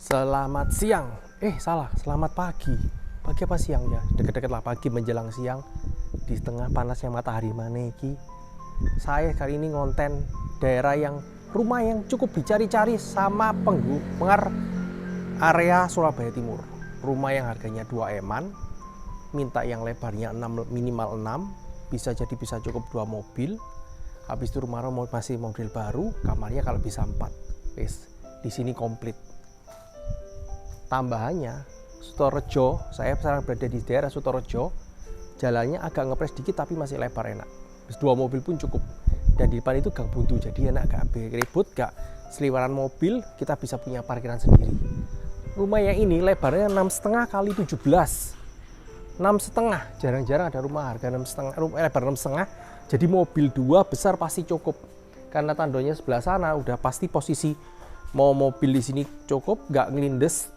Selamat siang. Salah, selamat pagi. Pagi apa siang ya? Deket-deket lah pagi menjelang siang. Di tengah panasnya matahari maneki. Saya kali ini ngonten daerah yang rumah yang cukup dicari-cari sama penggemar area Surabaya Timur. Rumah yang harganya 2 eman, minta yang lebarnya 6, minimal 6, bisa jadi bisa cukup 2 mobil. Habis itu rumah masih mobil baru, kamarnya kalau bisa 4. Di sini komplit. Tambahannya, Sutorejo, saya sekarang berada di daerah Sutorejo, jalannya agak ngepres dikit tapi masih lebar enak. 2 mobil pun cukup. Dan di depan itu gang buntu, jadi enak, gak ribut, gak seliwaran mobil, kita bisa punya parkiran sendiri. Rumah yang ini lebarnya 6,5 kali 17. 6,5, jarang-jarang ada rumah harga 6,5, lebar 6,5, jadi mobil 2 besar pasti cukup. Karena tandonnya sebelah sana, udah pasti posisi mau mobil di sini cukup, gak ngelindes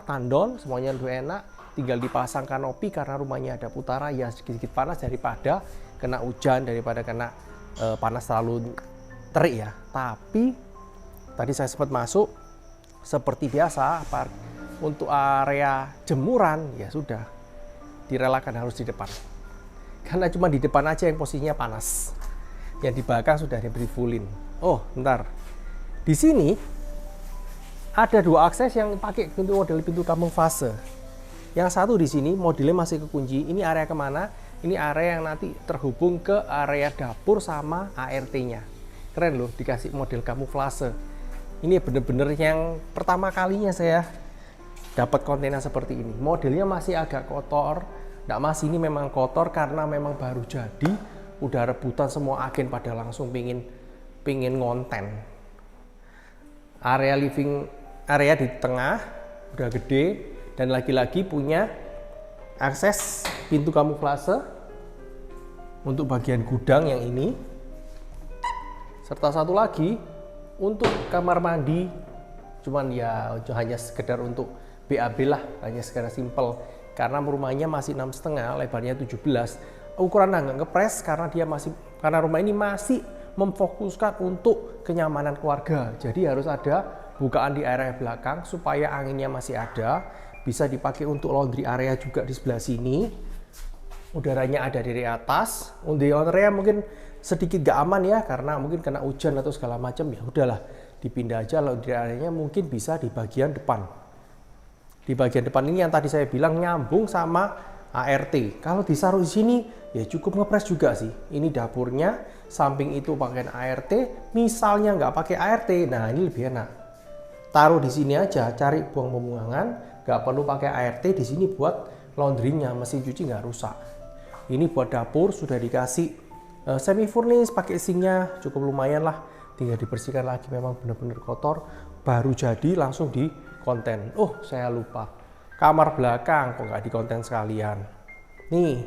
tandon, semuanya lebih enak. Tinggal dipasang kanopi karena rumahnya ada putara, ya sedikit panas daripada kena hujan, daripada kena panas terlalu terik ya. Tapi tadi saya sempat masuk, seperti biasa untuk area jemuran ya sudah direlakan harus di depan, karena cuma di depan aja yang posisinya panas, yang di belakang sudah diberi fullin. Oh bentar, di sini ada 2 akses yang pakai model pintu kamuflase. Yang satu di sini modelnya masih kekunci. Ini area kemana? Ini area yang nanti terhubung ke area dapur sama ART-nya. Keren loh, dikasih model kamuflase. Ini bener-bener yang pertama kalinya saya dapat kontainer seperti ini. Modelnya masih agak kotor. Nggak mas, ini memang kotor karena memang baru jadi. Udah rebutan semua agen pada langsung pingin ngonten. Area living area di tengah udah gede dan lagi-lagi punya akses pintu kamuflase untuk bagian gudang yang ini, serta satu lagi untuk kamar mandi, cuman ya hanya sekedar untuk BAB lah, hanya sekedar simple karena rumahnya masih 6,5, lebarnya 17, ukuran agak ngepres karena rumah ini masih memfokuskan untuk kenyamanan keluarga, jadi harus ada bukaan di area belakang supaya anginnya masih ada, bisa dipakai untuk laundry area juga di sebelah sini. Udaranya ada dari atas. Untuk area mungkin sedikit gak aman ya karena mungkin kena hujan atau segala macam, ya udahlah dipindah aja. Laundry areanya mungkin bisa di bagian depan. Di bagian depan ini yang tadi saya bilang nyambung sama ART. Kalau ditaruh di sini ya cukup ngepres juga sih. Ini dapurnya, samping itu pakai ART. Misalnya nggak pakai ART, nah ini lebih enak. Taruh di sini aja, cari buang pembuangan, nggak perlu pakai ART. Di sini buat laundrynya, mesin cuci nggak rusak. Ini buat dapur sudah dikasih semi furnish, pakai sinknya cukup lumayan lah. Tinggal dibersihkan lagi, memang benar-benar kotor. Baru jadi langsung di konten. Oh saya lupa, kamar belakang kok nggak di konten sekalian. Nih,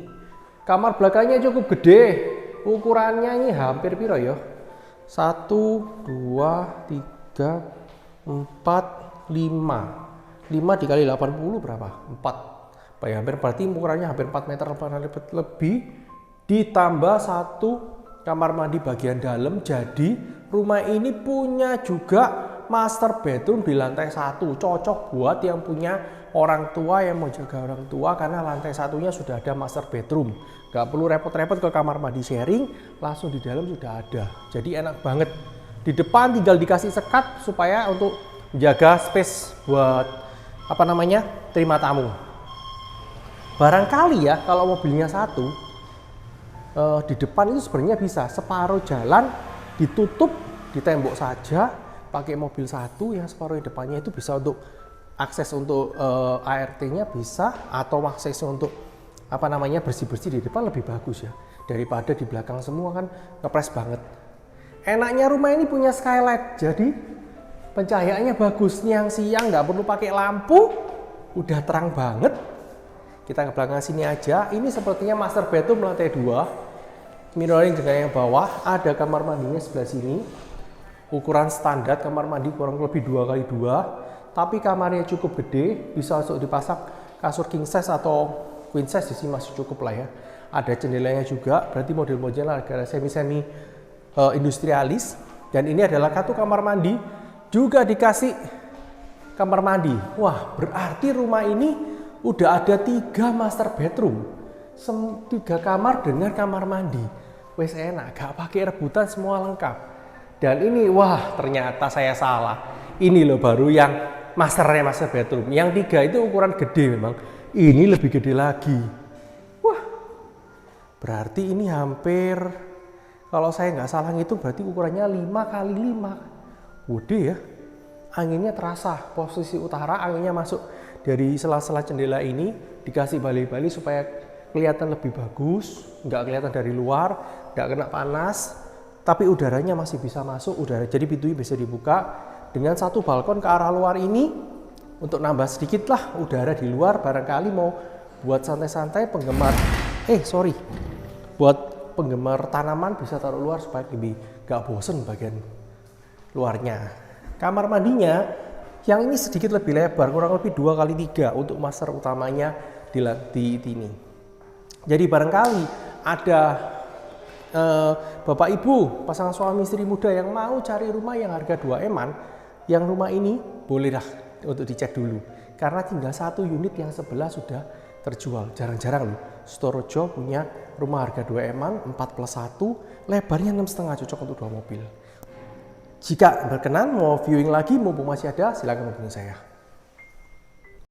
kamar belakangnya cukup gede. Ukurannya ini hampir piro ya? 1, 2, 3, 4, 5 dikali 80 berapa? 4. Berarti ukurannya hampir 4 meter lebih, ditambah 1 kamar mandi bagian dalam. Jadi rumah ini punya juga master bedroom di lantai 1. Cocok buat yang punya orang tua, yang mau jaga orang tua, karena lantai 1-nya sudah ada master bedroom. Gak perlu repot-repot ke kamar mandi sharing, langsung di dalam sudah ada. Jadi enak banget. Di depan tinggal dikasih sekat supaya untuk menjaga space buat terima tamu. Barangkali ya kalau mobilnya 1 di depan itu sebenarnya bisa separuh jalan ditutup di tembok saja, pakai mobil 1 yang separuh di depannya itu bisa untuk akses untuk ART-nya bisa, atau akses untuk bersih-bersih di depan lebih bagus ya daripada di belakang semua kan ngepres banget. Enaknya rumah ini punya skylight, jadi pencahayaannya bagus. Siang nggak perlu pakai lampu, udah terang banget. Kita ke belakang sini aja. Ini sepertinya master bedroom lantai 2. Mirroring dengan yang bawah, ada kamar mandinya sebelah sini. Ukuran standar kamar mandi kurang lebih 2x2, tapi kamarnya cukup gede, bisa untuk dipasang kasur king size atau queen size. Di sini masih cukup lah ya. Ada jendelanya juga, berarti model-modelnya agak semi-semi industrialis. Dan ini adalah satu kamar mandi, juga dikasih kamar mandi. Wah, berarti rumah ini udah ada 3 master bedroom, 3 kamar dengan kamar mandi. Wes enak, gak pakai rebutan, semua lengkap. Dan ini, wah ternyata saya salah. Ini loh baru yang master bedroom. Yang 3 itu ukuran gede memang. Ini lebih gede lagi. Wah, berarti ini hampir, kalau saya nggak salah ngitung berarti ukurannya 5 kali 5. Gede ya. Anginnya terasa, posisi utara anginnya masuk dari sela-sela jendela ini, dikasih bali-bali supaya kelihatan lebih bagus, nggak kelihatan dari luar, nggak kena panas, tapi udaranya masih bisa masuk udara. Jadi pintunya bisa dibuka dengan satu balkon ke arah luar ini untuk nambah sedikit lah udara di luar. Barangkali mau buat santai-santai buat penggemar tanaman bisa taruh luar supaya lebih nggak bosen bagian luarnya. Kamar mandinya yang ini sedikit lebih lebar, kurang lebih 2 kali 3 untuk master utamanya di ini. Jadi barangkali ada bapak ibu, pasangan suami istri muda yang mau cari rumah yang harga 2M-an, yang rumah ini bolehlah untuk dicek dulu. Karena tinggal 1 unit yang sebelah sudah terjual. Jarang-jarang loh Sutorejo punya rumah harga 2M-an, 4+1, lebarnya 6,5, cocok untuk 2 mobil. Jika berkenan mau viewing lagi mumpung masih ada, silakan hubungi saya.